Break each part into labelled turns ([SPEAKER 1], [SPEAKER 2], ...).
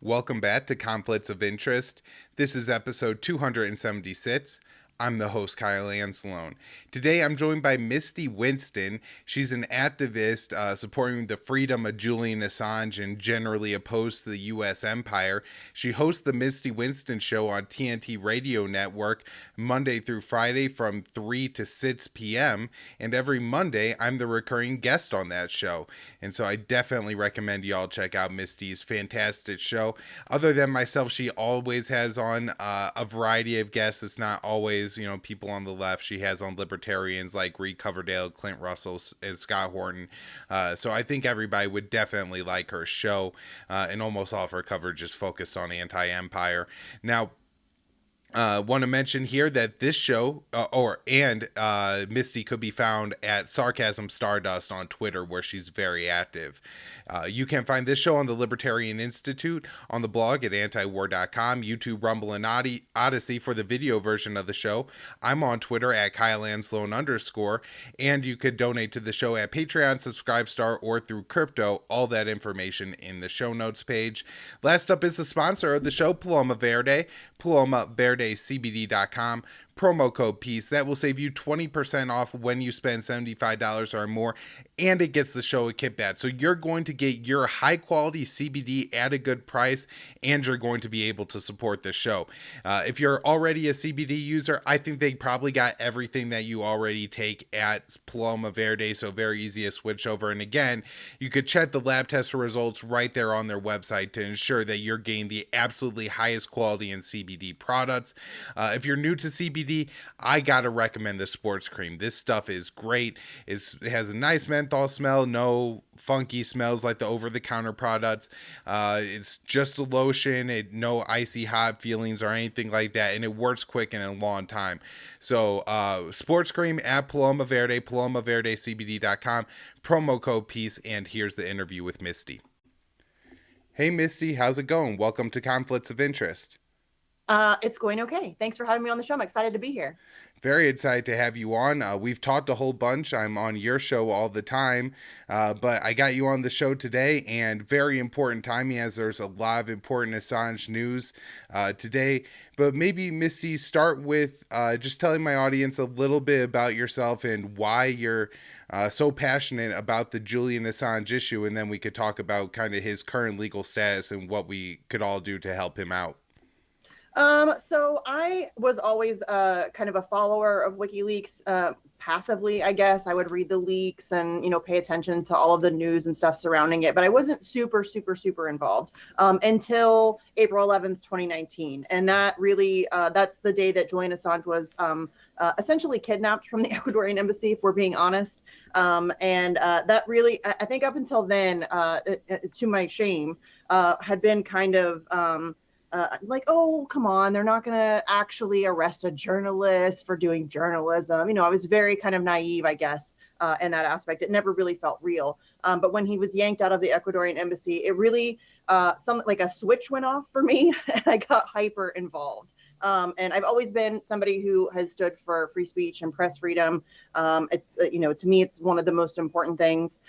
[SPEAKER 1] Welcome back to Conflicts of Interest. This is episode 276. I'm the host, Kyle Anzalone. Today I'm joined by Misty Winston. She's an activist supporting the freedom of Julian Assange and generally opposed to the U.S. empire. She hosts the Misty Winston Show on TNT Radio Network Monday through Friday from 3 to 6 p.m. And every Monday I'm the recurring guest on that show. And so I definitely recommend y'all check out Misty's fantastic show. Other than myself, she always has on a variety of guests. It's not always people on the left. She has on libertarians like Reed Coverdale, Clint Russell, and Scott Horton. So I think everybody would definitely like her show, and almost all of her coverage is focused on anti-empire. Now, want to mention here that this show Misty could be found at Sarcasm Stardust on Twitter, where she's very active. You can find this show on the Libertarian Institute, on the blog at antiwar.com, YouTube, Rumble, and Odysee for the video version of the show. I'm on Twitter at Kyle Anzalone _, and you could donate to the show at Patreon, Subscribestar, or through crypto. All that information in the show notes page. Last up is the sponsor of the show, Paloma Verde. PalomaVerdeCBD.com. Promo code PEACE. That will save you 20% off when you spend $75 or more, and it gets the show a kickback. So you're going to get your high quality CBD at a good price, and you're going to be able to support the show. If you're already a CBD user, I think they probably got everything that you already take at Paloma Verde, so very easy to switch over. And again, you could check the lab test results right there on their website to ensure that you're getting the absolutely highest quality in CBD products. If you're new to CBD, I gotta recommend the sports cream. This stuff is great. It has a nice menthol smell, no funky smells like the over-the-counter products. It's just a lotion, no icy hot feelings or anything like that, and it works quick and in a long time. So sports cream at Paloma Verde, PalomaVerdeCBD.com, promo code PEACE, and here's the interview with Misty. Hey Misty, how's it going? Welcome to Conflicts of Interest.
[SPEAKER 2] It's going okay. Thanks for having me on the show. I'm excited to be here.
[SPEAKER 1] Very excited to have you on. We've talked a whole bunch. I'm on your show all the time, but I got you on the show today, and very important timing as there's a lot of important Assange news today. But maybe, Misty, start with just telling my audience a little bit about yourself and why you're so passionate about the Julian Assange issue, and then we could talk about kind of his current legal status and what we could all do to help him out.
[SPEAKER 2] So I was always kind of a follower of WikiLeaks, passively, I guess. I would read the leaks and, pay attention to all of the news and stuff surrounding it, but I wasn't super involved until April 11th, 2019. And that really, that's the day that Julian Assange was essentially kidnapped from the Ecuadorian embassy, if we're being honest. And that really, I think up until then, to my shame, had been kind of like, oh, come on, they're not going to actually arrest a journalist for doing journalism. I was very kind of naive, I guess, in that aspect. It never really felt real. But when he was yanked out of the Ecuadorian embassy, it really, like a switch went off for me, and I got hyper involved. And I've always been somebody who has stood for free speech and press freedom. It's, to me, it's one of the most important things,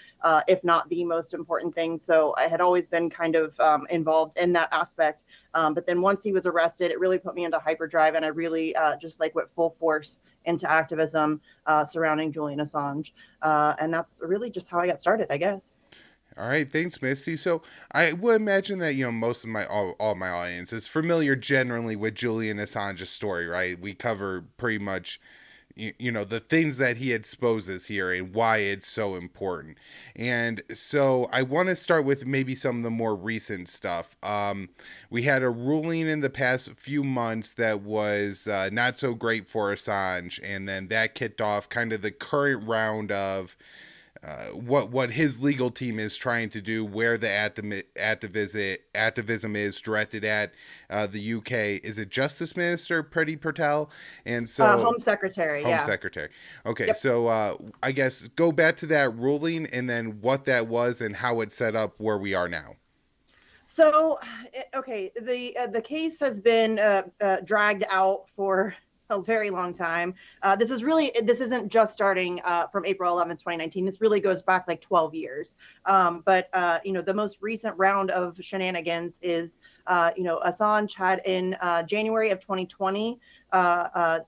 [SPEAKER 2] if not the most important thing. So I had always been kind of involved in that aspect. But then once he was arrested, it really put me into hyperdrive, and I really just like went full force into activism surrounding Julian Assange. And that's really just how I got started, I guess.
[SPEAKER 1] All right, thanks, Misty. So I would imagine that most of all my audience is familiar generally with Julian Assange's story, right? We cover pretty much the things that he exposes here and why it's so important. And so I want to start with maybe some of the more recent stuff. We had a ruling in the past few months that was not so great for Assange, and then that kicked off kind of the current round of what his legal team is trying to do, where the activism is directed at. The UK, is it Justice Minister Priti Patel? And so
[SPEAKER 2] Home Secretary,
[SPEAKER 1] Home
[SPEAKER 2] yeah.
[SPEAKER 1] Secretary. Okay,
[SPEAKER 2] Yep.
[SPEAKER 1] so I guess go back to that ruling and then what that was and how it set up where we are now.
[SPEAKER 2] So, okay, the case has been dragged out for a very long time. This isn't just starting from April 11th, 2019. This really goes back like 12 years. But the most recent round of shenanigans is, Assange had in January of 2020, Judge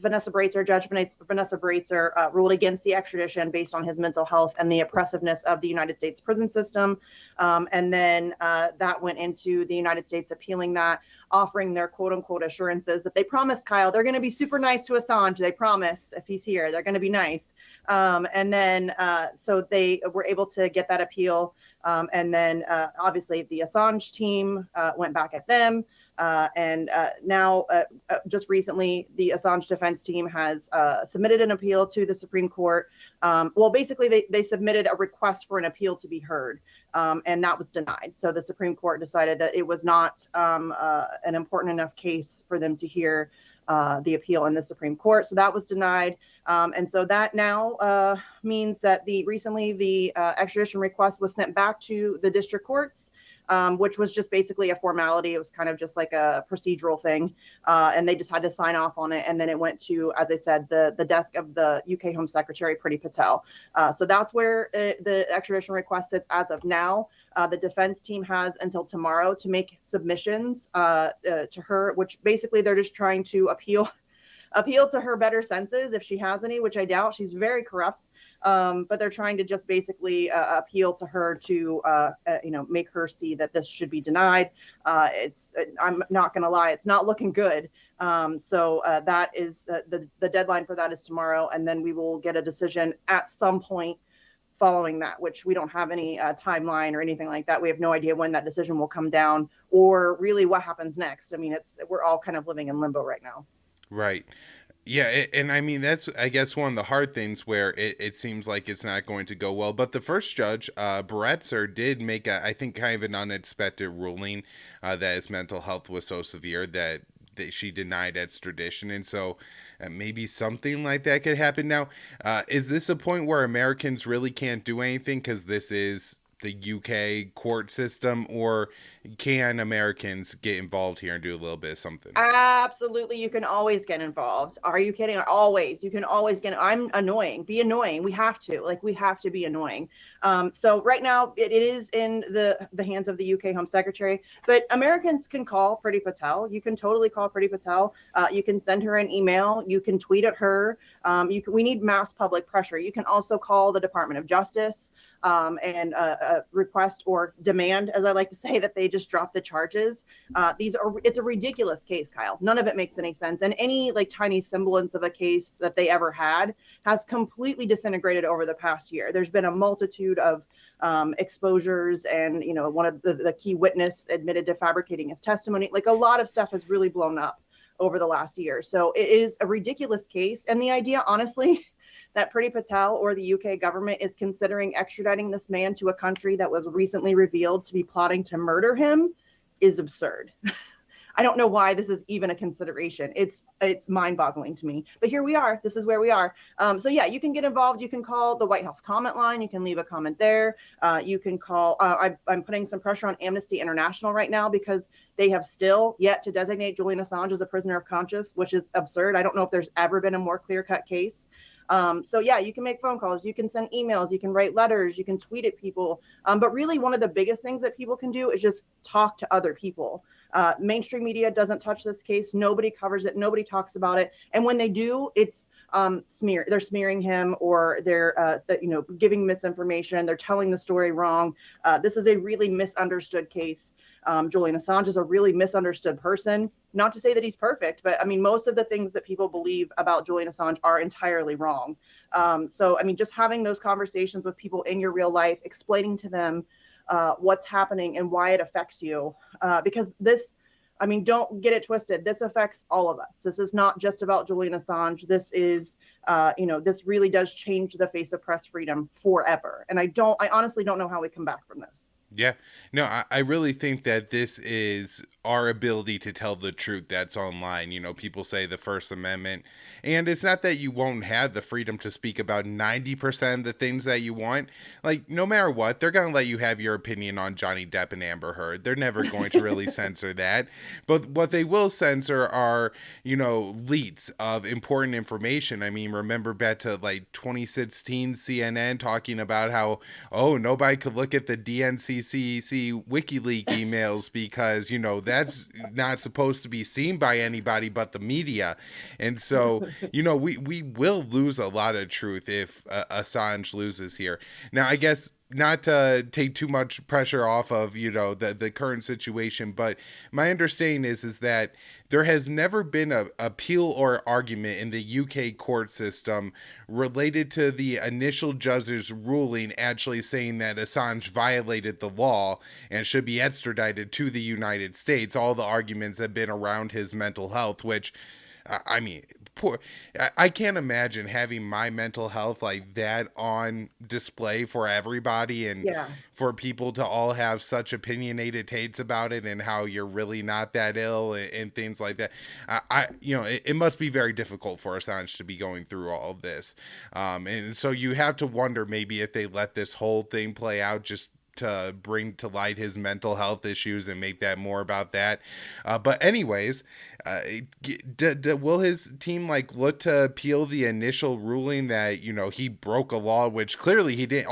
[SPEAKER 2] Vanessa Breitzer ruled against the extradition based on his mental health and the oppressiveness of the United States prison system. And then that went into the United States appealing that, offering their quote unquote assurances that they promise, Kyle, they're going to be super nice to Assange. They promise if he's here, they're going to be nice. So they were able to get that appeal. And then obviously the Assange team went back at them. Now, just recently, the Assange defense team has submitted an appeal to the Supreme Court. Basically, they submitted a request for an appeal to be heard, and that was denied. So the Supreme Court decided that it was not an important enough case for them to hear the appeal in the Supreme Court. So that was denied. And so that now means that recently the extradition request was sent back to the district courts. Which was just basically a formality. It was kind of just like a procedural thing. And they just had to sign off on it. And then it went to, as I said, the desk of the UK Home Secretary, Priti Patel. So that's where the extradition request sits as of now. The defense team has until tomorrow to make submissions to her, which basically they're just trying to appeal to her better senses, if she has any, which I doubt. She's very corrupt. But they're trying to just basically appeal to her to, make her see that this should be denied. I'm not going to lie, it's not looking good. So that is the deadline for that is tomorrow, and then we will get a decision at some point following that, which we don't have any timeline or anything like that. We have no idea when that decision will come down or really what happens next. I mean, we're all kind of living in limbo right now.
[SPEAKER 1] Right. Yeah, and I mean that's I guess one of the hard things where it seems like it's not going to go well. But the first judge, Baretzer, did make I think kind of an unexpected ruling that his mental health was so severe that she denied extradition, and so maybe something like that could happen. Now, is this a point where Americans really can't do anything because this is the UK court system, or can Americans get involved here and do a little bit of something?
[SPEAKER 2] Absolutely, you can always get involved. Are you kidding? Always. You can always get. I'm annoying. Be annoying. We have to be annoying. So right now it is in the hands of the UK Home Secretary, but Americans can call Priti Patel. You can totally call Priti Patel. You can send her an email. You can tweet at her. We need mass public pressure. You can also call the Department of Justice. And request or demand, as I like to say, that they just drop the charges. It's a ridiculous case, Kyle. None of it makes any sense. And any like tiny semblance of a case that they ever had has completely disintegrated over the past year. There's been a multitude of exposures, and one of the key witness admitted to fabricating his testimony. Like a lot of stuff has really blown up over the last year. So it is a ridiculous case. And the idea, honestly, that Priti Patel or the UK government is considering extraditing this man to a country that was recently revealed to be plotting to murder him is absurd. I don't know why this is even a consideration. It's mind-boggling to me. But here we are. This is where we are. So yeah, you can get involved. You can call the White House comment line. You can leave a comment there. You can call. I'm putting some pressure on Amnesty International right now because they have still yet to designate Julian Assange as a prisoner of conscience, which is absurd. I don't know if there's ever been a more clear-cut case. So yeah, you can make phone calls, you can send emails, you can write letters, you can tweet at people. But really one of the biggest things that people can do is just talk to other people. Mainstream media doesn't touch this case. Nobody covers it. Nobody talks about it. And when they do, it's they're smearing him, or they're giving misinformation. They're telling the story wrong. This is a really misunderstood case. Julian Assange is a really misunderstood person. Not to say that he's perfect, but I mean, most of the things that people believe about Julian Assange are entirely wrong. So, I mean, just having those conversations with people in your real life, explaining to them what's happening and why it affects you. Because this, I mean, don't get it twisted. This affects all of us. This is not just about Julian Assange. This is, this really does change the face of press freedom forever. And I honestly don't know how we come back from this.
[SPEAKER 1] Yeah, no, I really think that this is our ability to tell the truth that's online. People say the First Amendment, and it's not that you won't have the freedom to speak about 90% of the things that you want. Like, no matter what, they're going to let you have your opinion on Johnny Depp and Amber Heard. They're never going to really censor that. But what they will censor are, leaks of important information. I mean, remember back to like 2016 CNN talking about how, oh, nobody could look at the DNCCC WikiLeaks emails because, that's not supposed to be seen by anybody but the media. And so, we will lose a lot of truth if Assange loses here. Now, I guess not to take too much pressure off of the current situation, but my understanding is that there has never been a appeal or argument in the UK court system related to the initial judge's ruling actually saying that Assange violated the law and should be extradited to the United States. All the arguments have been around his mental health, which, I mean, poor. I can't imagine having my mental health like that on display for everybody, and
[SPEAKER 2] Yeah.
[SPEAKER 1] for people to all have such opinionated takes about it and how you're really not that ill, and things like that. It must be very difficult for Assange to be going through all of this. And so you have to wonder maybe if they let this whole thing play out just to bring to light his mental health issues and make that more about that. But anyways, will his team like look to appeal the initial ruling that he broke a law, which clearly he didn't?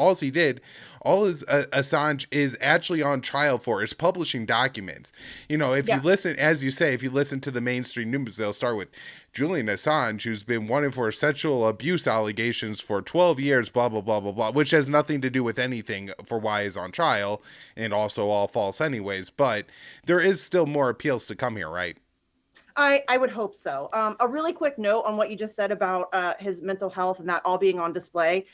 [SPEAKER 1] All his Assange is actually on trial for is publishing documents. If you
[SPEAKER 2] Yeah.
[SPEAKER 1] listen, as you say, if you listen to the mainstream news, they'll start with Julian Assange, who's been wanted for sexual abuse allegations for 12 years, blah, blah, blah, blah, blah, which has nothing to do with anything for why he's on trial, and also all false anyways. But there is still more appeals to come here, right?
[SPEAKER 2] I would hope so. A really quick note on what you just said about his mental health and that all being on display.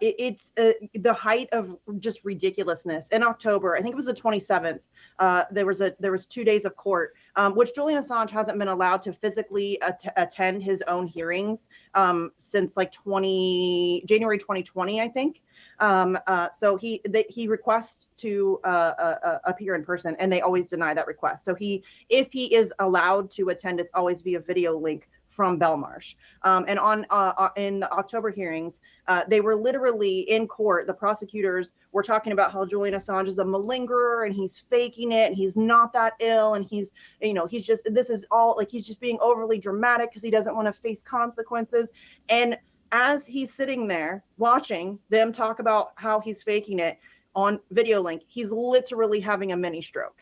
[SPEAKER 2] It's the height of just ridiculousness. In October, I think it was the 27th, there was 2 days of court, which Julian Assange hasn't been allowed to physically attend his own hearings since like January 2020, I think. So he requests to appear in person, and they always deny that request. So if he is allowed to attend, it's always via video link from Belmarsh. And in the October hearings, they were literally in court. The prosecutors were talking about how Julian Assange is a malingerer and he's faking it and he's not that ill, and he's just being overly dramatic because he doesn't want to face consequences. And as he's sitting there watching them talk about how he's faking it on video link, he's literally having a mini stroke.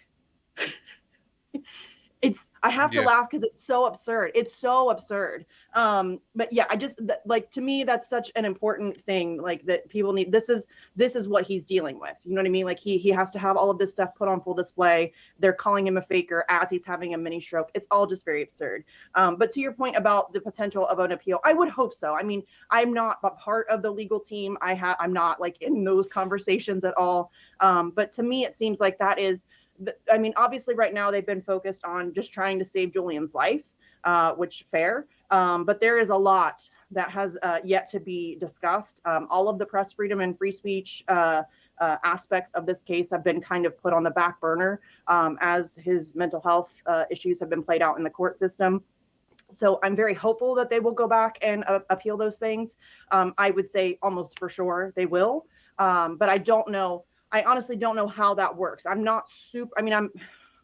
[SPEAKER 2] I have to laugh because it's so absurd. It's so absurd. But yeah, to me, that's such an important thing, like, that people need. This is what he's dealing with. You know what I mean? Like, he has to have all of this stuff put on full display. They're calling him a faker as he's having a mini stroke. It's all just very absurd. But to your point about the potential of an appeal, I would hope so. I mean, I'm not a part of the legal team. I'm not like in those conversations at all. But to me, it seems like that is. I mean, obviously right now they've been focused on just trying to save Julian's life, which fair. But there is a lot that has yet to be discussed. All of the press freedom and free speech aspects of this case have been kind of put on the back burner as his mental health issues have been played out in the court system. So I'm very hopeful that they will go back and appeal those things. I would say almost for sure they will. But I don't know. I honestly don't know how that works. I'm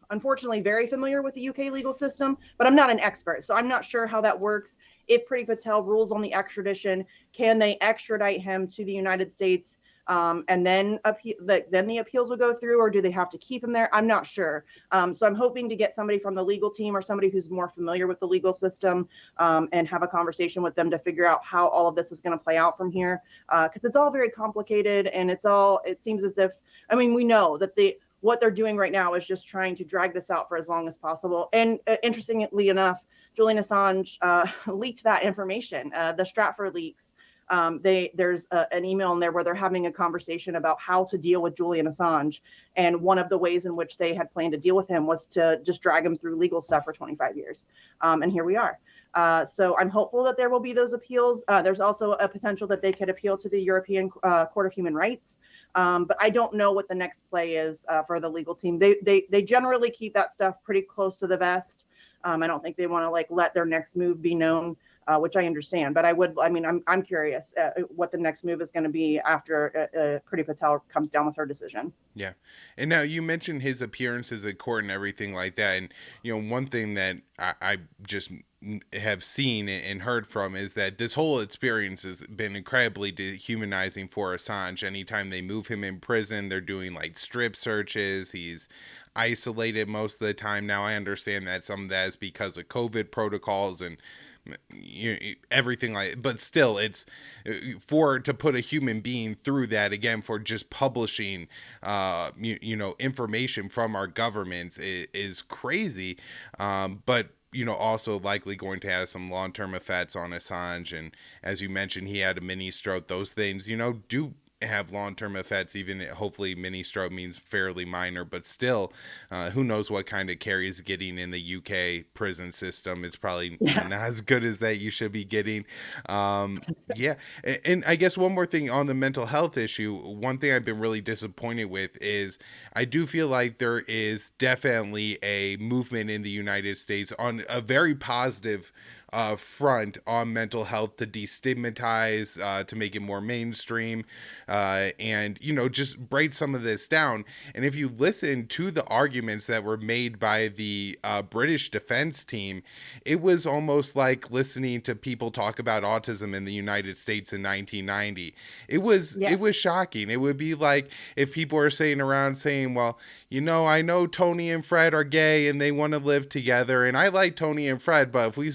[SPEAKER 2] unfortunately very familiar with the UK legal system, but I'm not an expert. So I'm not sure how that works. If Priti Patel rules on the extradition, can they extradite him to the United States and then the appeals will go through, or do they have to keep him there? I'm not sure. So I'm hoping to get somebody from the legal team or somebody who's more familiar with the legal system and have a conversation with them to figure out how all of this is going to play out from here. Because it's all very complicated, and it seems as if, I mean, we know that what they're doing right now is just trying to drag this out for as long as possible. And interestingly enough, Julian Assange leaked that information, the Stratford leaks. There's an email in there where they're having a conversation about how to deal with Julian Assange, and one of the ways in which they had planned to deal with him was to just drag him through legal stuff for 25 years, and here we are. So I'm hopeful that there will be those appeals. There's also a potential that they could appeal to the European Court of Human Rights. But I don't know what the next play is for the legal team. They generally keep that stuff pretty close to the vest. I don't think they want to like let their next move be known, which I understand. But I'm curious what the next move is going to be after Priti Patel comes down with her decision.
[SPEAKER 1] Yeah. And now you mentioned his appearances at court and everything like that. And, one thing that I just have seen and heard from is that this whole experience has been incredibly dehumanizing for Assange. Anytime they move him in prison, they're doing like strip searches. He's isolated most of the time. Now I understand that some of that is because of COVID protocols and everything but still, it's to put a human being through that, again, for just publishing information from our governments is crazy, but also likely going to have some long-term effects on Assange. And as you mentioned, he had a mini stroke. Those things do have long-term effects, even hopefully mini stroke means fairly minor, but still, who knows what kind of care he's getting in the UK prison system. It's probably not as good as that you should be getting. Yeah. And I guess one more thing on the mental health issue, one thing I've been really disappointed with is I do feel like there is definitely a movement in the United States on a very positive front on mental health to destigmatize, to make it more mainstream, and just break some of this down. And if you listen to the arguments that were made by the British defense team, it was almost like listening to people talk about autism in the United States in 1990. It was shocking. It would be like if people are saying, well, I know Tony and Fred are gay and they want to live together, and I like Tony and Fred, but if we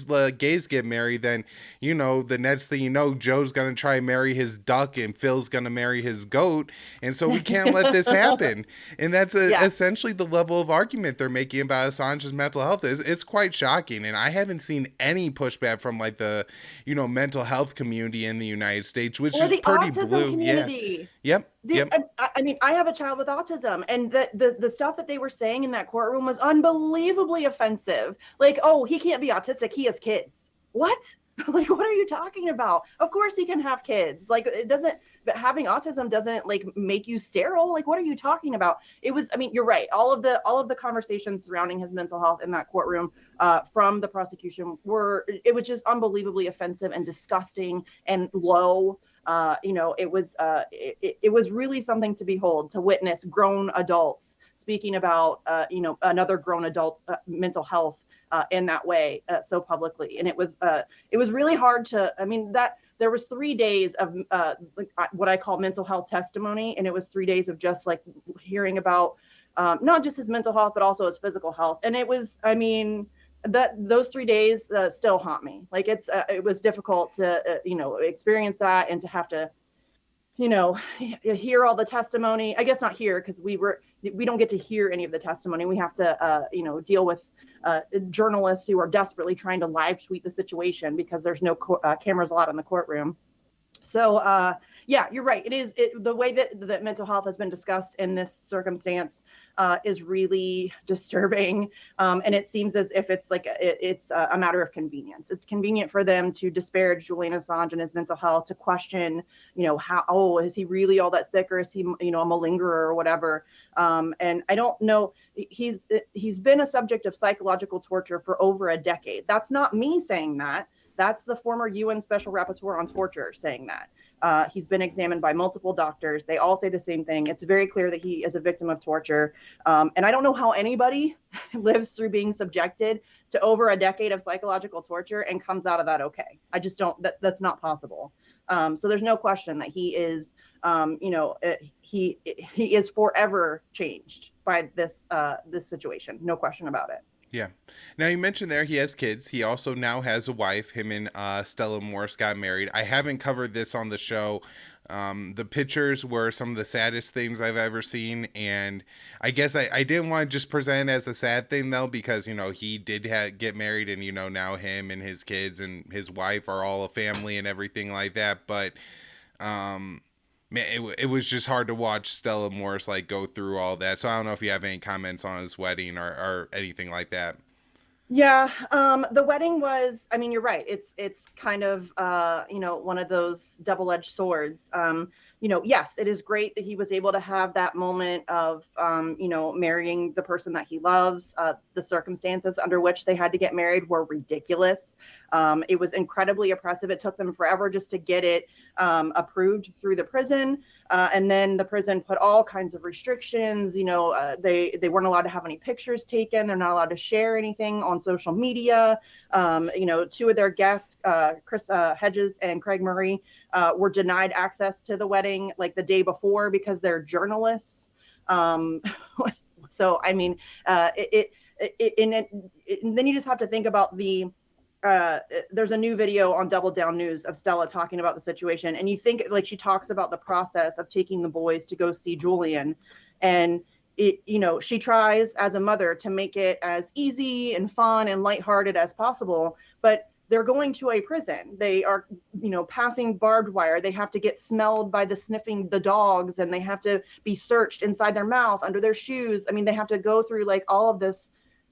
[SPEAKER 1] gays get married, then the next thing Joe's gonna try and marry his duck and Phil's gonna marry his goat, and so we can't let this happen. And that's essentially the level of argument they're making about Assange's mental health. It's quite shocking, and I haven't seen any pushback from like the mental health community in the United States, which is pretty blue.
[SPEAKER 2] Community.
[SPEAKER 1] Yeah. Yep.
[SPEAKER 2] I have a child with autism, and the stuff that they were saying in that courtroom was unbelievably offensive. Like, oh, he can't be autistic, he has kids. What? Like, what are you talking about? Of course he can have kids. Like, it doesn't, but having autism doesn't like make you sterile. Like, what are you talking about? It was, you're right. All of the conversations surrounding his mental health in that courtroom from the prosecution it was just unbelievably offensive and disgusting and low. It was really something to behold, to witness grown adults speaking about, another grown adult's mental health in that way so publicly. And it was really hard to, that there was 3 days of what I call mental health testimony. And it was 3 days of just like hearing about not just his mental health, but also his physical health. And it was, those 3 days still haunt me. Like it was difficult to, experience that and to have to, hear all the testimony. I guess not hear, because we don't get to hear any of the testimony. We have to, deal with journalists who are desperately trying to live tweet the situation because there's no cameras allowed in the courtroom. So, you're right. The way that mental health has been discussed in this circumstance is really disturbing. And it seems as if it's like it's a matter of convenience. It's convenient for them to disparage Julian Assange and his mental health, to question, is he really all that sick, or is he, a malingerer or whatever? And I don't know. He's been a subject of psychological torture for over a decade. That's not me saying that. That's the former UN Special Rapporteur on Torture saying that. He's been examined by multiple doctors. They all say the same thing. It's very clear that he is a victim of torture. And I don't know how anybody lives through being subjected to over a decade of psychological torture and comes out of that okay. I just don't, that's not possible. So there's no question that he is, he is forever changed by this situation. No question about it.
[SPEAKER 1] Yeah. Now, you mentioned there he has kids. He also now has a wife. Him and Stella Morris got married. I haven't covered this on the show The pictures were some of the saddest things I've ever seen, and I guess I didn't want to just present it as a sad thing though, because he did get married, and now him and his kids and his wife are all a family and everything like that. But um, man, it was just hard to watch Stella Morris like go through all that. So I don't know if you have any comments on his wedding or anything like that.
[SPEAKER 2] Yeah, the wedding was, I mean, you're right. It's kind of one of those double-edged swords. Yes, it is great that he was able to have that moment of marrying the person that he loves. The circumstances under which they had to get married were ridiculous. It was incredibly oppressive. It took them forever just to get it approved through the prison. And then the prison put all kinds of restrictions. They weren't allowed to have any pictures taken. They're not allowed to share anything on social media. Two of their guests, Chris Hedges and Craig Murray, were denied access to the wedding like the day before because they're journalists. So I mean, and then you just have to think about there's a new video on Double Down News of Stella talking about the situation, and you think like she talks about the process of taking the boys to go see Julian, and she tries as a mother to make it as easy and fun and lighthearted as possible, but they're going to a prison. They are, passing barbed wire. They have to get smelled by the dogs, and they have to be searched inside their mouth, under their shoes. I mean, they have to go through like all of this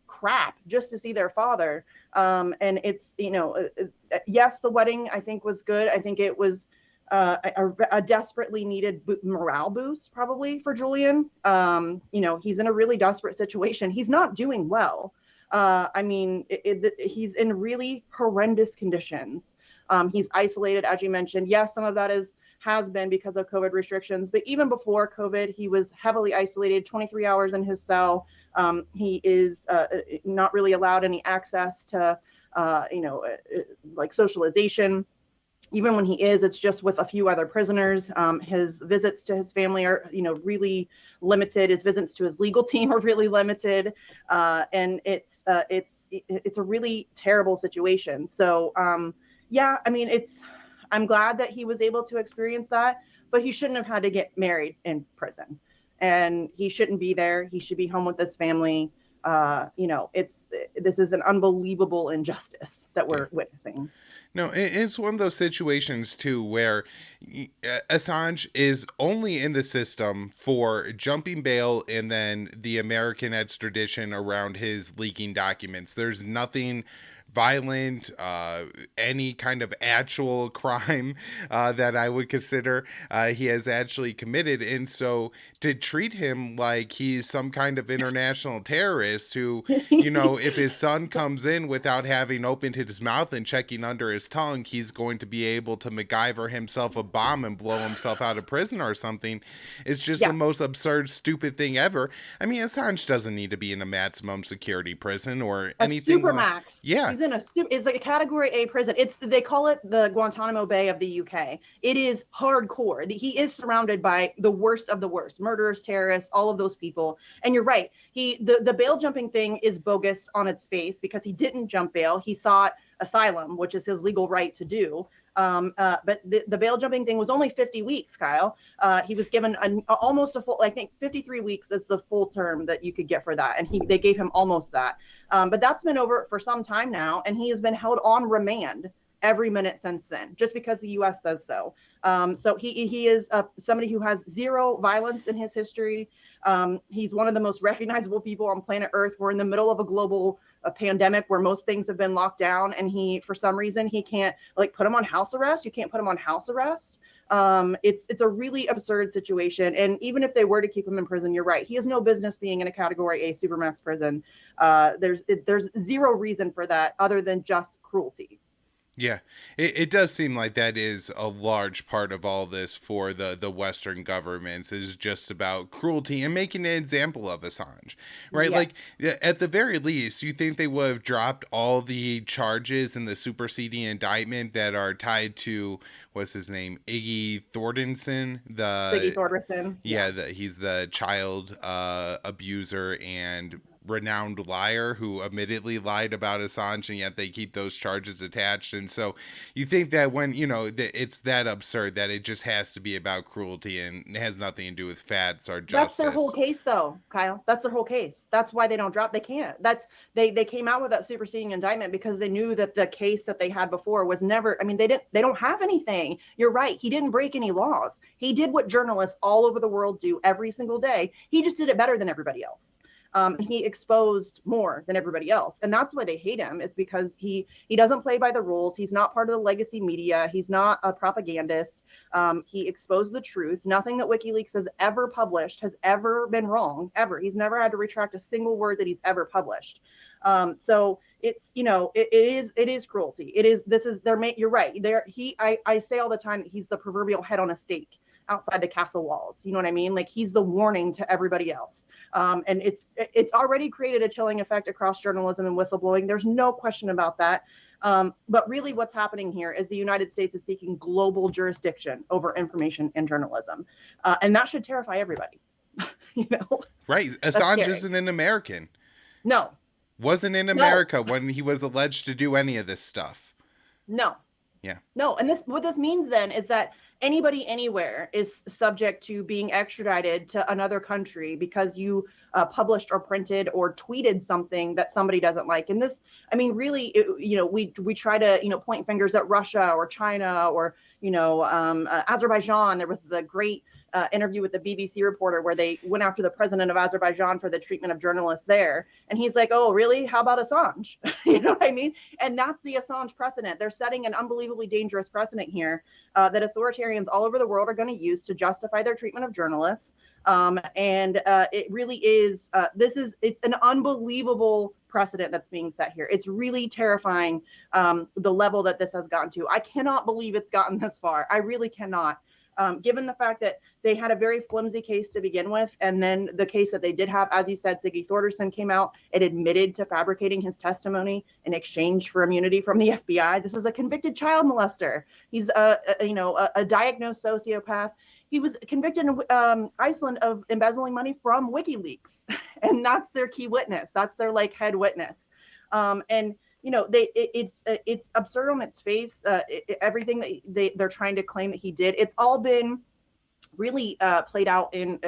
[SPEAKER 2] crap just to see their father. And it's, yes, the wedding I think was good. I think it was a desperately needed morale boost probably for Julian. He's in a really desperate situation. He's not doing well. I mean, he's in really horrendous conditions. He's isolated, as you mentioned. Yes, some of that has been because of COVID restrictions, but even before COVID, he was heavily isolated, 23 hours in his cell. He is not really allowed any access to, like socialization. Even when he is, it's just with a few other prisoners. His visits to his family are, really limited. His visits to his legal team are really limited, and it's a really terrible situation. So, yeah, I mean, I'm glad that he was able to experience that, but he shouldn't have had to get married in prison, and he shouldn't be there. He should be home with his family. This is an unbelievable injustice that we're witnessing.
[SPEAKER 1] No, it's one of those situations too where Assange is only in the system for jumping bail and then the American extradition around his leaking documents. There's nothing violent, any kind of actual crime that I would consider he has actually committed. And so to treat him like he's some kind of international terrorist who, if his son comes in without having opened his mouth and checking under his tongue, he's going to be able to MacGyver himself a bomb and blow himself out of prison or something. It's just
[SPEAKER 2] Yeah.
[SPEAKER 1] the most absurd, stupid thing ever. I mean, Assange doesn't need to be in a maximum security prison or
[SPEAKER 2] A
[SPEAKER 1] anything like.
[SPEAKER 2] supermax.
[SPEAKER 1] Yeah.
[SPEAKER 2] He's in it's like a category A prison. They call it the Guantanamo Bay of the UK. It is hardcore. He is surrounded by the worst of the worst, murderers, terrorists, all of those people. And you're right. The bail jumping thing is bogus on its face because he didn't jump bail. He sought asylum, which is his legal right to do. But the bail jumping thing was only 50 weeks, Kyle. He was given almost a full, I think 53 weeks is the full term that you could get for that. And they gave him almost that. But that's been over for some time now. And he has been held on remand every minute since then, just because the U.S. says so. So he is somebody who has zero violence in his history. He's one of the most recognizable people on planet Earth. We're in the middle of a global pandemic where most things have been locked down, and for some reason, he can't put him on house arrest. You can't put him on house arrest. It's a really absurd situation. And even if they were to keep him in prison, you're right. He has no business being in a Category A Supermax prison. There's zero reason for that other than just cruelty.
[SPEAKER 1] Yeah, it does seem like that is a large part of all this for the Western governments is just about cruelty and making an example of Assange, right?
[SPEAKER 2] Yes.
[SPEAKER 1] Like at the very least, you think they would have dropped all the charges in the superseding indictment that are tied to what's his name, Iggy Thornton,
[SPEAKER 2] Ziggy Thorderson.
[SPEAKER 1] yeah, he's the child abuser and renowned liar who admittedly lied about Assange, and yet they keep those charges attached. And so you think that when, it's that absurd that it just has to be about cruelty and it has nothing to do with facts or
[SPEAKER 2] That's their whole
[SPEAKER 1] justice.
[SPEAKER 2] case, though, Kyle. That's their whole case. That's why they don't drop. They can't. They came out with that superseding indictment because they knew that the case that they had before was never. I mean, they don't have anything. You're right. He didn't break any laws. He did what journalists all over the world do every single day. He just did it better than everybody else. He exposed more than everybody else, and that's why they hate him. Is because he doesn't play by the rules. He's not part of the legacy media. He's not a propagandist. He exposed the truth. Nothing that WikiLeaks has ever published has ever been wrong, ever. He's never had to retract a single word that he's ever published. So it's, it is cruelty. You're right. I say all the time that he's the proverbial head on a stake outside the castle walls. You know what I mean? Like, he's the warning to everybody else. And it's already created a chilling effect across journalism and whistleblowing. There's no question about that. But really what's happening here is the United States is seeking global jurisdiction over information and journalism. And that should terrify everybody.
[SPEAKER 1] Right. Assange isn't an American.
[SPEAKER 2] No.
[SPEAKER 1] Wasn't in America when he was alleged to do any of this stuff.
[SPEAKER 2] No.
[SPEAKER 1] Yeah.
[SPEAKER 2] No. And what this means then is that anybody anywhere is subject to being extradited to another country because you published or printed or tweeted something that somebody doesn't like. And this, I mean, really, we try to, point fingers at Russia or China or, Azerbaijan. There was the great interview with the BBC reporter where they went after the president of Azerbaijan for the treatment of journalists there. And he's like, oh, really? How about Assange? You know what I mean? And that's the Assange precedent. They're setting an unbelievably dangerous precedent here that authoritarians all over the world are going to use to justify their treatment of journalists. It really is, it's an unbelievable precedent that's being set here. It's really terrifying, the level that this has gotten to. I cannot believe it's gotten this far. I really cannot. Given the fact that they had a very flimsy case to begin with, and then the case that they did have, as you said, Siggy Thorderson came out and admitted to fabricating his testimony in exchange for immunity from the FBI. This is a convicted child molester. He's a diagnosed sociopath. He was convicted in Iceland of embezzling money from WikiLeaks, and that's their key witness. That's their head witness. It's absurd on its face. Everything that they're trying to claim that he did, it's all been really played out in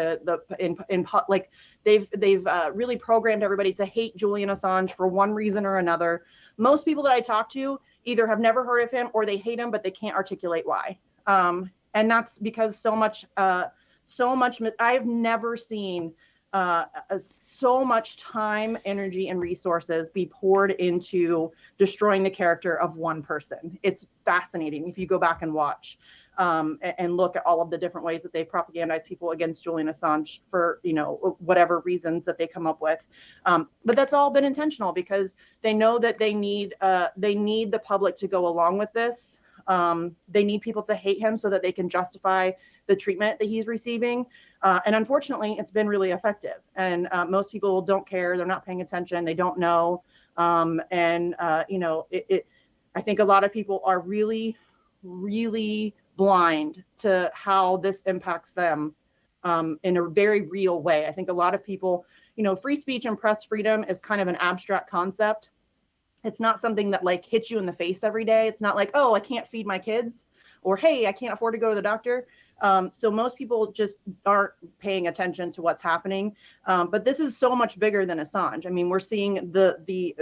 [SPEAKER 2] they've really programmed everybody to hate Julian Assange for one reason or another. Most people that I talk to either have never heard of him or they hate him, but they can't articulate why. And that's because so much I've never seen so much time, energy, and resources be poured into destroying the character of one person. It's fascinating if you go back and watch and look at all of the different ways that they propagandize people against Julian Assange for whatever reasons that they come up with. But that's all been intentional because they know that they need the public to go along with this. They need people to hate him so that they can justify the treatment that he's receiving. And unfortunately, it's been really effective. And most people don't care. They're not paying attention. They don't know. I think a lot of people are really, really blind to how this impacts them in a very real way. I think a lot of people, free speech and press freedom is kind of an abstract concept. It's not something that hits you in the face every day. It's not like, oh, I can't feed my kids, or hey, I can't afford to go to the doctor. So most people just aren't paying attention to what's happening. But this is so much bigger than Assange. I mean, we're seeing the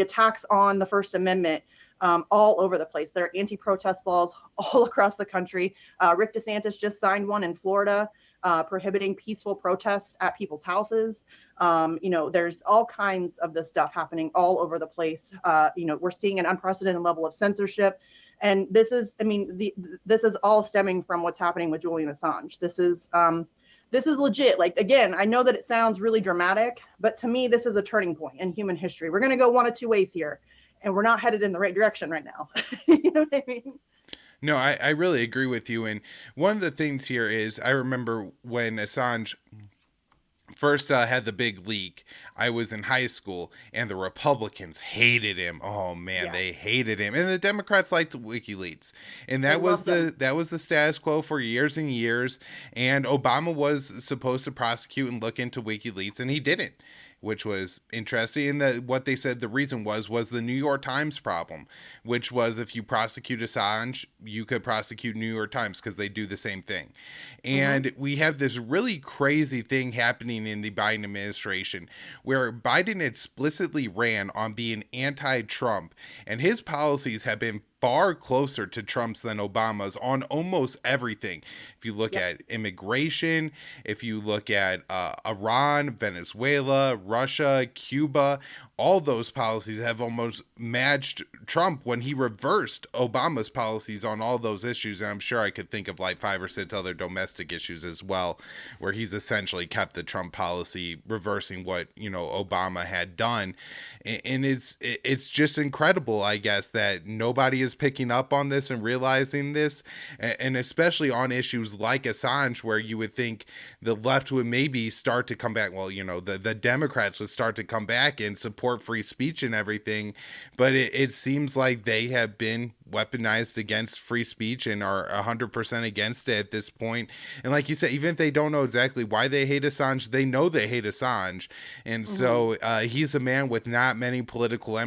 [SPEAKER 2] attacks on the First Amendment all over the place. There are anti-protest laws all across the country. Rick DeSantis just signed one in Florida prohibiting peaceful protests at people's houses. There's all kinds of this stuff happening all over the place. We're seeing an unprecedented level of censorship. And this is all stemming from what's happening with Julian Assange. This is legit. Again, I know that it sounds really dramatic, but to me, this is a turning point in human history. We're going to go one of two ways here, and we're not headed in the right direction right now. You know what I mean?
[SPEAKER 1] No, I really agree with you. And one of the things here is I remember when Assange first had the big leak. I was in high school, and the Republicans hated him. Oh man, They hated him, and the Democrats liked WikiLeaks, and that was the status quo for years and years. And Obama was supposed to prosecute and look into WikiLeaks, and he didn't. which was interesting. And what they said the reason was the New York Times problem, which was if you prosecute Assange, you could prosecute New York Times because they do the same thing. And we have this really crazy thing happening in the Biden administration where Biden explicitly ran on being anti-Trump, and his policies have been far closer to Trump's than Obama's on almost everything. If you look at immigration, if you look at Iran, Venezuela, Russia, Cuba, all those policies have almost matched Trump when he reversed Obama's policies on all those issues. And I'm sure I could think of like 5 or 6 other domestic issues as well, where he's essentially kept the Trump policy, reversing what, Obama had done. And it's just incredible, I guess, that nobody is picking up on this and realizing this, and especially on issues like Assange, where you would think the left would maybe start to come back. Well, the Democrats would start to come back and support free speech and everything, but it seems like they have been weaponized against free speech and are 100% against it at this point. And like you said, even if they don't know exactly why they hate Assange, they know they hate Assange. And so he's a man with not many political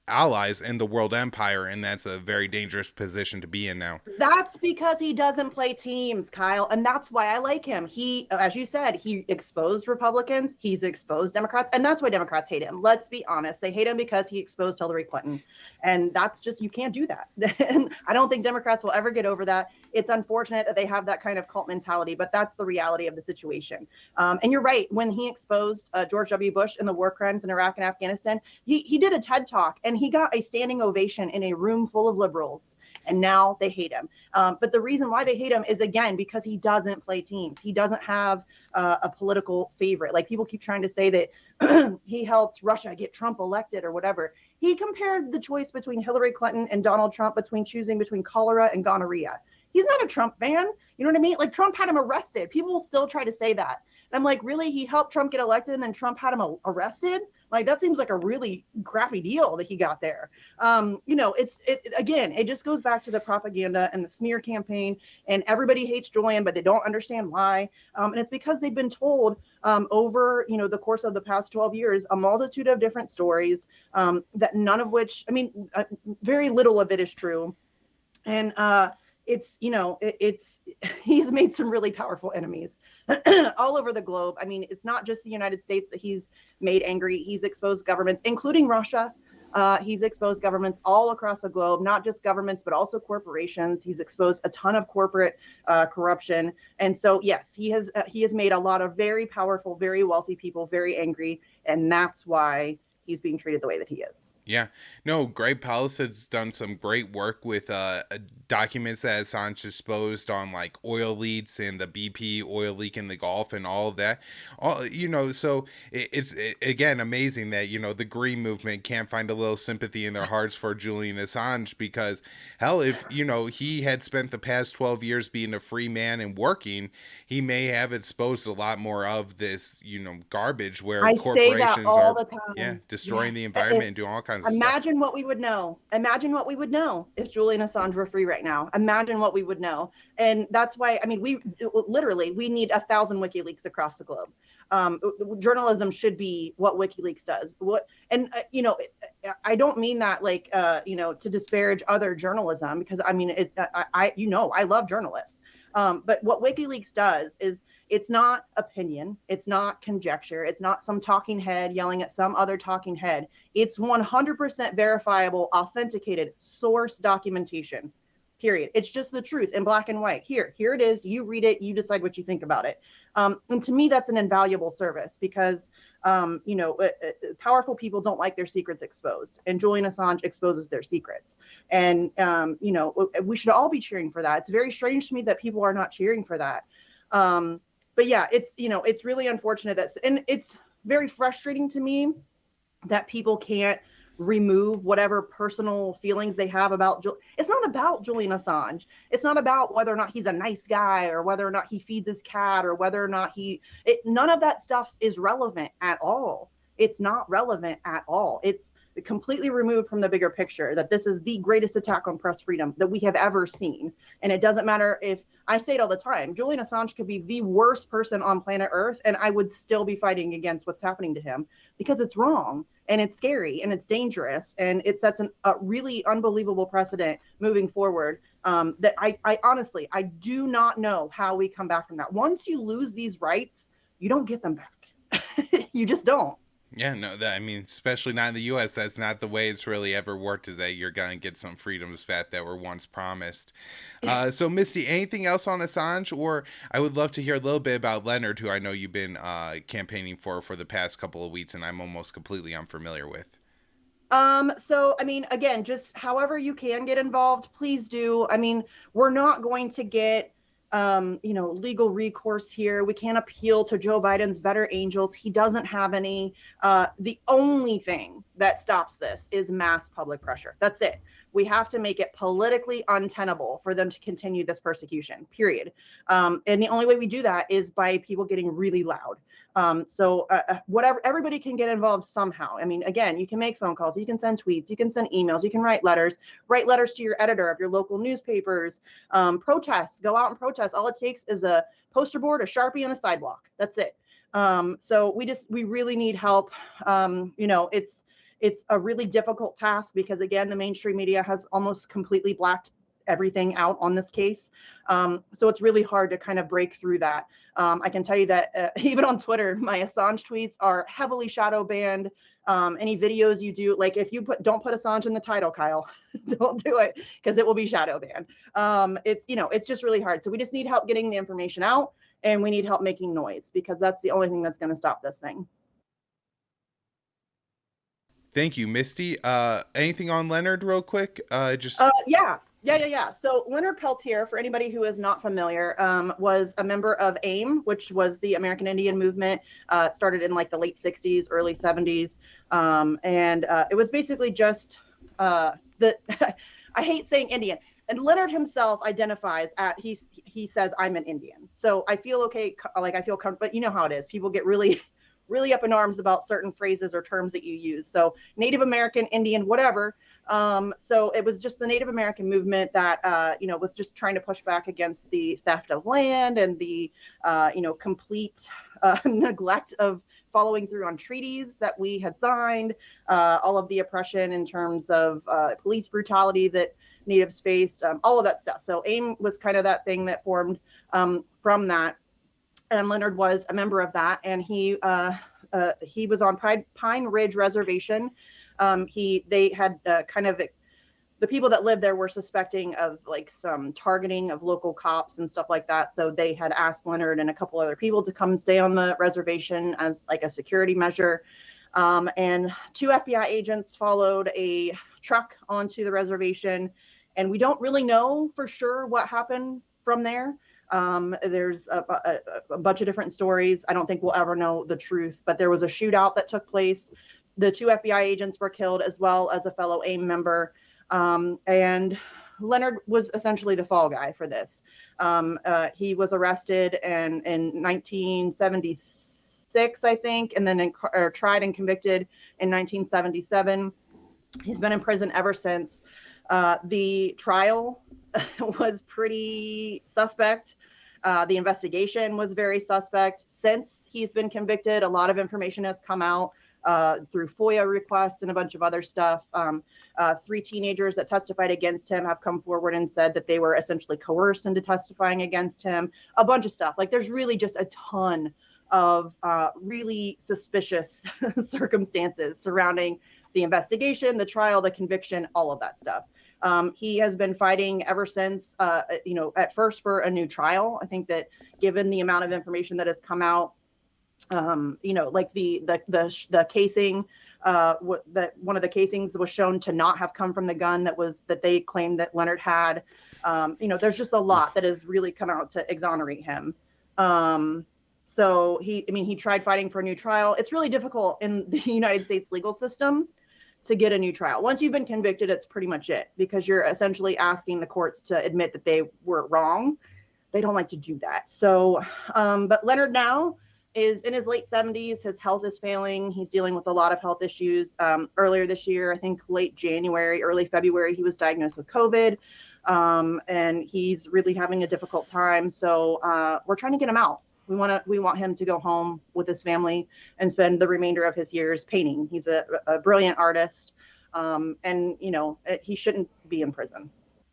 [SPEAKER 1] allies in the world empire, and that's a very dangerous position to be in now.
[SPEAKER 2] That's because he doesn't play teams, Kyle, and that's why I like him. He, as you said, he exposed Republicans, he's exposed Democrats, and that's why Democrats hate him. Let's be honest, they hate him because he exposed Hillary Clinton, and that's just, you can't do that. And I don't think Democrats will ever get over that. It's unfortunate that they have that kind of cult mentality, but that's the reality of the situation. And you're right, when he exposed George W. Bush and the war crimes in Iraq and Afghanistan, he did a TED Talk, and he got a standing ovation in a room full of liberals, and now they hate him. But the reason why they hate him is, again, because he doesn't play teams. He doesn't have a political favorite. Like, people keep trying to say that he helped Russia get Trump elected or whatever. He compared the choice between Hillary Clinton and Donald Trump choosing between cholera and gonorrhea. He's not a Trump fan. You know what I mean? Like, Trump had him arrested. People will still try to say that. And I'm like, really? He helped Trump get elected and then Trump had him arrested? Like, that seems like a really crappy deal that he got there. Again, it just goes back to the propaganda and the smear campaign, and everybody hates Julian, but they don't understand why. And it's because they've been told over, the course of the past 12 years, a multitude of different stories that none of which, very little of it is true. And he's made some really powerful enemies all over the globe. I mean, it's not just the United States that he's made angry. He's exposed governments, including Russia. He's exposed governments all across the globe, not just governments, but also corporations. He's exposed a ton of corporate corruption. And so, yes, he has made a lot of very powerful, very wealthy people very angry. And that's why he's being treated the way that he is.
[SPEAKER 1] Yeah, no, Greg Palast has done some great work with documents that Assange exposed on like oil leaks and the BP oil leak in the Gulf and all of that. So it's again amazing that, the Green movement can't find a little sympathy in their hearts for Julian Assange, because hell, if, he had spent the past 12 years being a free man and working, he may have exposed a lot more of this, garbage where corporations are destroying the environment and doing all kinds of
[SPEAKER 2] Imagine
[SPEAKER 1] stuff.
[SPEAKER 2] what we would know. Imagine what we would know if Julian Assange were free right now. Imagine what we would know. And that's why, we need 1,000 WikiLeaks across the globe. Journalism should be what WikiLeaks does. I don't mean that to disparage other journalism, because I love journalists. But what WikiLeaks does is, it's not opinion, it's not conjecture, it's not some talking head yelling at some other talking head. It's 100% verifiable, authenticated source documentation, period. It's just the truth in black and white. Here it is, you read it, you decide what you think about it. And to me, that's an invaluable service, because powerful people don't like their secrets exposed, and Julian Assange exposes their secrets. And we should all be cheering for that. It's very strange to me that people are not cheering for that. But yeah, it's really unfortunate and it's very frustrating to me that people can't remove whatever personal feelings they have about it's not about Julian Assange. It's not about whether or not he's a nice guy, or whether or not he feeds his cat, or whether or not none of that stuff is relevant at all. It's not relevant at all. It's completely removed from the bigger picture, that this is the greatest attack on press freedom that we have ever seen. And it doesn't matter if, I say it all the time, Julian Assange could be the worst person on planet Earth, and I would still be fighting against what's happening to him, because it's wrong and it's scary and it's dangerous, and it sets a really unbelievable precedent moving forward, that I honestly, I do not know how we come back from that. Once you lose these rights, you don't get them back. You just don't.
[SPEAKER 1] Yeah, no, I mean, especially not in the U.S., that's not the way it's really ever worked, is that you're going to get some freedoms back that were once promised. So, Misty, anything else on Assange? Or I would love to hear a little bit about Leonard, who I know you've been campaigning for the past couple of weeks, and I'm almost completely unfamiliar with.
[SPEAKER 2] So, I mean, again, just however you can get involved, please do. I mean, we're not going to get legal recourse here. We can't appeal to Joe Biden's better angels. He doesn't have any. The only thing that stops this is mass public pressure. That's it. We have to make it politically untenable for them to continue this persecution, period. And the only way we do that is by people getting really loud. So whatever, everybody can get involved somehow. I mean, again, you can make phone calls, you can send tweets, you can send emails, you can write letters to your editor of your local newspapers, protests, go out and protest. All it takes is a poster board, a Sharpie, and a sidewalk. That's it. So we really need help. It's a really difficult task because, again, the mainstream media has almost completely blacked everything out on this case. So it's really hard to kind of break through that. I can tell you that even on Twitter, my Assange tweets are heavily shadow banned. Any videos you do, like if you don't put Assange in the title, Kyle, don't do it, because it will be shadow banned. It's just really hard. So we just need help getting the information out, and we need help making noise, because that's the only thing that's going to stop this thing.
[SPEAKER 1] Thank you, Misty. Anything on Leonard real quick?
[SPEAKER 2] Yeah. So Leonard Peltier, for anybody who is not familiar, was a member of AIM, which was the American Indian movement. It started in like the late 60s, early 70s. And it was basically just I hate saying Indian. And Leonard himself identifies he says, I'm an Indian. So I feel okay. Like I feel comfortable, but you know how it is. People get really up in arms about certain phrases or terms that you use. So Native American, Indian, whatever. So it was just the Native American movement that, was just trying to push back against the theft of land and the, complete neglect of following through on treaties that we had signed, all of the oppression in terms of police brutality that Natives faced, all of that stuff. So AIM was kind of that thing that formed from that. And Leonard was a member of that, and he was on Pine Ridge Reservation. They had the people that lived there were suspecting of like some targeting of local cops and stuff like that. So they had asked Leonard and a couple other people to come stay on the reservation as like a security measure. And 2 FBI agents followed a truck onto the reservation, and we don't really know for sure what happened from there. There's a bunch of different stories. I don't think we'll ever know the truth, but there was a shootout that took place. The 2 FBI agents were killed, as well as a fellow AIM member. And Leonard was essentially the fall guy for this. He was arrested in 1976, I think, and then tried and convicted in 1977. He's been in prison ever since. The trial was pretty suspect. The investigation was very suspect. Since he's been convicted, a lot of information has come out through FOIA requests and a bunch of other stuff. 3 teenagers that testified against him have come forward and said that they were essentially coerced into testifying against him. A bunch of stuff. Like, there's really just a ton of really suspicious circumstances surrounding the investigation, the trial, the conviction, all of that stuff. He has been fighting ever since, at first for a new trial. I think that given the amount of information that has come out, like the casing, that one of the casings was shown to not have come from the gun that they claimed that Leonard had. There's just a lot that has really come out to exonerate him. So he tried fighting for a new trial. It's really difficult in the United States legal system to get a new trial. Once you've been convicted, it's pretty much it, because you're essentially asking the courts to admit that they were wrong. They don't like to do that. So, but Leonard now is in his late 70s. His health is failing. He's dealing with a lot of health issues. Earlier this year, I think late January, early February, he was diagnosed with COVID. And he's really having a difficult time. So we're trying to get him out. We want him to go home with his family and spend the remainder of his years painting. He's a brilliant artist. And he shouldn't be in prison.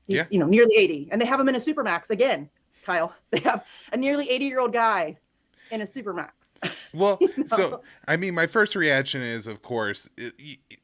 [SPEAKER 2] He's
[SPEAKER 1] Yeah.
[SPEAKER 2] nearly 80, and they have him in a supermax again. Kyle, they have a nearly 80-year-old guy in a supermax.
[SPEAKER 1] Well, so I mean, my first reaction is, of course,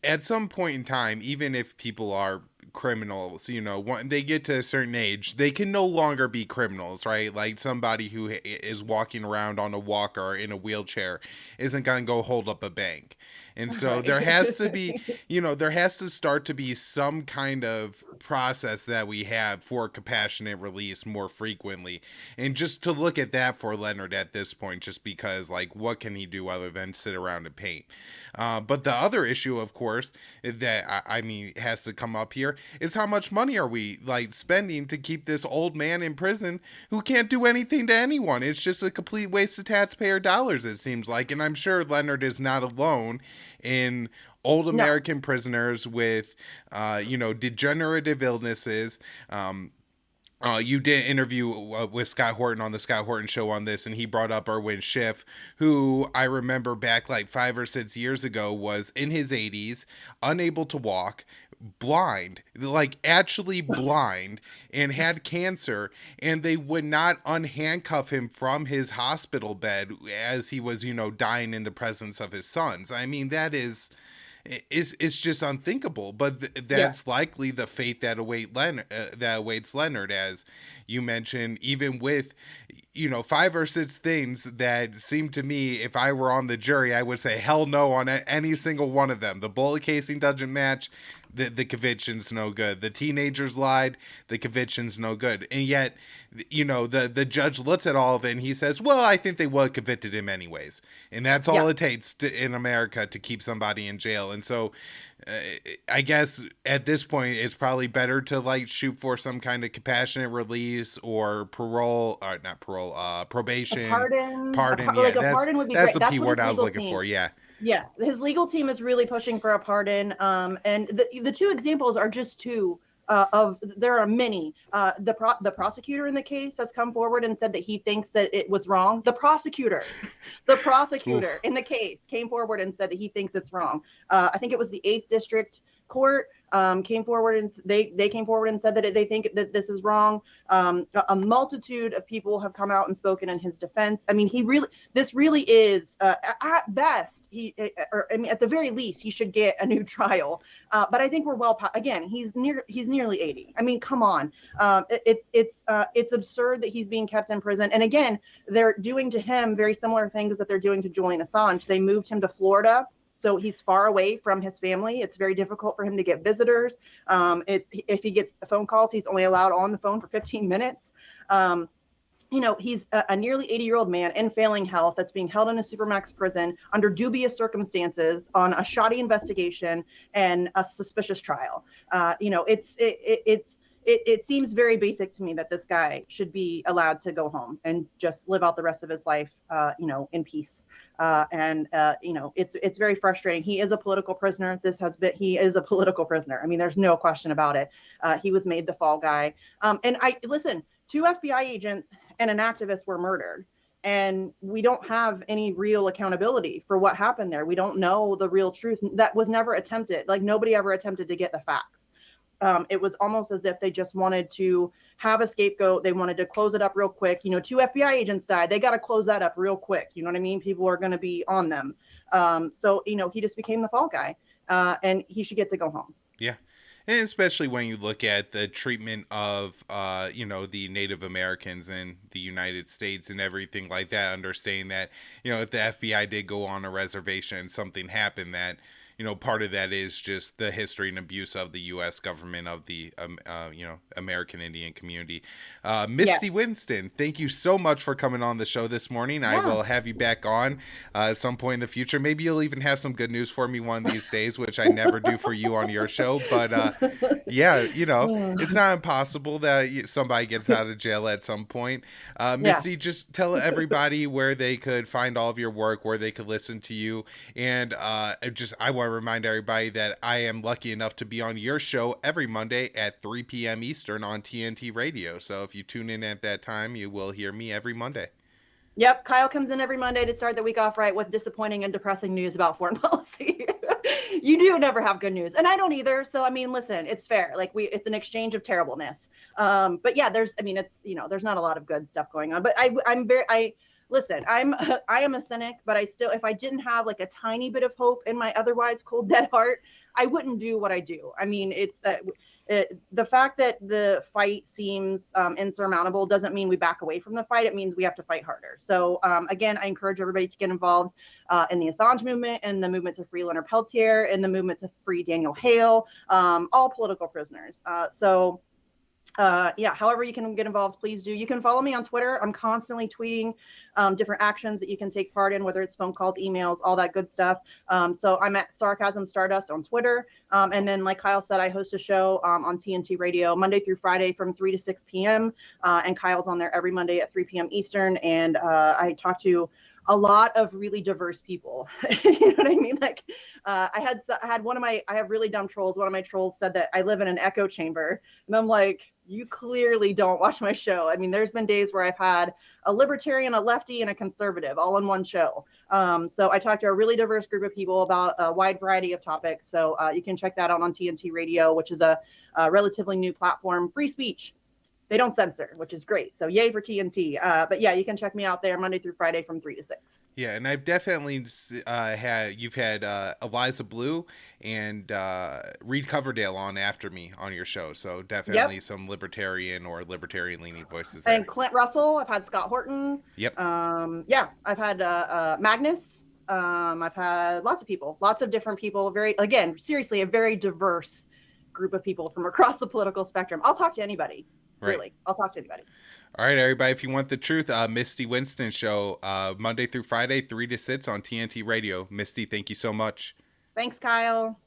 [SPEAKER 1] at some point in time, even if people are criminals, when they get to a certain age, they can no longer be criminals, right? Like somebody who is walking around on a walker or in a wheelchair isn't going to go hold up a bank. And so
[SPEAKER 2] Right.
[SPEAKER 1] there has to be, there has to start to be some kind of process that we have for compassionate release more frequently. And just to look at that for Leonard at this point, just because, like, what can he do other than sit around and paint? But the other issue, of course, that I mean has to come up here is how much money are we like spending to keep this old man in prison who can't do anything to anyone? It's just a complete waste of taxpayer dollars, it seems like. And I'm sure Leonard is not alone in old
[SPEAKER 2] No.
[SPEAKER 1] American prisoners with, degenerative illnesses. You did an interview with Scott Horton on the Scott Horton Show on this, and he brought up Erwin Schiff, who I remember back like 5 or 6 years ago was in his 80s, unable to walk, blind, like actually blind, and had cancer, and they would not unhandcuff him from his hospital bed as he was, dying in the presence of his sons. I mean, that is it's just unthinkable, but that's likely the fate that awaits Leonard, as you mentioned. Even with 5 or 6 things that seem to me, if I were on the jury, I would say hell no on any single one of them. The bullet casing doesn't match. The conviction's no good. The teenagers lied. The conviction's no good. And yet, the judge looks at all of it and he says, well, I think they would have convicted him anyways. And that's all it takes in America to keep somebody in jail. And so I guess at this point, it's probably better to like shoot for some kind of compassionate release or parole, or not parole, probation. Pardon.
[SPEAKER 2] Like a pardon would be
[SPEAKER 1] that's
[SPEAKER 2] great.
[SPEAKER 1] the
[SPEAKER 2] That's
[SPEAKER 1] key
[SPEAKER 2] what
[SPEAKER 1] word
[SPEAKER 2] his
[SPEAKER 1] I was
[SPEAKER 2] legal
[SPEAKER 1] looking
[SPEAKER 2] team.
[SPEAKER 1] for. Yeah.
[SPEAKER 2] Yeah, his legal team is really pushing for a pardon. And the two examples are just two of there are many. The prosecutor in the case has come forward and said that he thinks that it was wrong. The prosecutor in the case came forward and said that he thinks it's wrong. I think it was the 8th District Court came forward and they came forward and said that they think that this is wrong. A multitude of people have come out and spoken in his defense. I mean, this really is at best at the very least he should get a new trial. But I think we're again. He's nearly 80. I mean, come on. It's absurd that he's being kept in prison. And again, they're doing to him very similar things that they're doing to Julian Assange. They moved him to Florida. So he's far away from his family. It's very difficult for him to get visitors. If he gets phone calls, he's only allowed on the phone for 15 minutes. He's a nearly 80-year-old man in failing health that's being held in a supermax prison under dubious circumstances on a shoddy investigation and a suspicious trial. It seems very basic to me that this guy should be allowed to go home and just live out the rest of his life, in peace. It's very frustrating. He is a political prisoner. He is a political prisoner. I mean, there's no question about it. He was made the fall guy. Listen, 2 FBI agents and an activist were murdered. And we don't have any real accountability for what happened there. We don't know the real truth. That was never attempted. Like, nobody ever attempted to get the facts. It was almost as if they just wanted to have a scapegoat. They wanted to close it up real quick. 2 FBI agents died. They got to close that up real quick. You know what I mean? People are going to be on them. So he just became the fall guy, and he should get to go home.
[SPEAKER 1] Yeah. And especially when you look at the treatment of, the Native Americans in the United States and everything like that, understanding that, if the FBI did go on a reservation and something happened that, part of that is just the history and abuse of the U.S. government, of the, American Indian community. Misty
[SPEAKER 2] Yes.
[SPEAKER 1] Winston, thank you so much for coming on the show this morning. I
[SPEAKER 2] Yeah.
[SPEAKER 1] will have you back on at some point in the future. Maybe you'll even have some good news for me one of these days, which I never do for you on your show. But yeah, it's not impossible that somebody gets out of jail at some point.
[SPEAKER 2] Yeah.
[SPEAKER 1] Misty, just tell everybody where they could find all of your work, where they could listen to you. And I want to remind everybody that I am lucky enough to be on your show every Monday at 3 p.m. Eastern on TNT Radio. So if you tune in at that time, you will hear me every Monday.
[SPEAKER 2] Yep, Kyle comes in every Monday to start the week off right with disappointing and depressing news about foreign policy. You do never have good news, and I don't either. So I mean, listen, it's fair. Like it's an exchange of terribleness. But yeah, there's not a lot of good stuff going on. But listen, I am a cynic, but I still, if I didn't have like a tiny bit of hope in my otherwise cold dead heart, I wouldn't do what I do. I mean, the fact that the fight seems insurmountable doesn't mean we back away from the fight. It means we have to fight harder. So again, I encourage everybody to get involved in the Assange movement, and the movement to free Leonard Peltier, and the movement to free Daniel Hale, all political prisoners. Yeah, however you can get involved, please do. You can follow me on Twitter. I'm constantly tweeting different actions that you can take part in, whether it's phone calls, emails, all that good stuff. So I'm at Sarcasm Stardust on Twitter. And then, like Kyle said, I host a show on TNT Radio Monday through Friday from 3 to 6 p.m. And Kyle's on there every Monday at 3 p.m. Eastern. And I talk to a lot of really diverse people. You know what I mean? Like I have really dumb trolls. One of my trolls said that I live in an echo chamber. And I'm like, you clearly don't watch my show. I mean, there's been days where I've had a libertarian, a lefty, and a conservative all in one show. So I talked to a really diverse group of people about a wide variety of topics. So you can check that out on TNT Radio, which is a relatively new platform, free speech. They don't censor, which is great. So yay for TNT. But yeah, you can check me out there Monday through Friday from 3 to 6.
[SPEAKER 1] Yeah, and I've definitely had Eliza Blue and Reed Coverdale on after me on your show, so definitely some libertarian or libertarian leaning voices there.
[SPEAKER 2] And Clint Russell, I've had Scott Horton.
[SPEAKER 1] Yep.
[SPEAKER 2] Yeah, I've had Magnus. I've had lots of people, lots of different people. Seriously, a very diverse group of people from across the political spectrum. I'll talk to anybody.
[SPEAKER 1] Right.
[SPEAKER 2] Really, I'll talk to anybody.
[SPEAKER 1] All right, everybody, if you want the truth, Misty Winston show, Monday through Friday, 3 to 6 on TNT Radio. Misty, thank you so much.
[SPEAKER 2] Thanks, Kyle.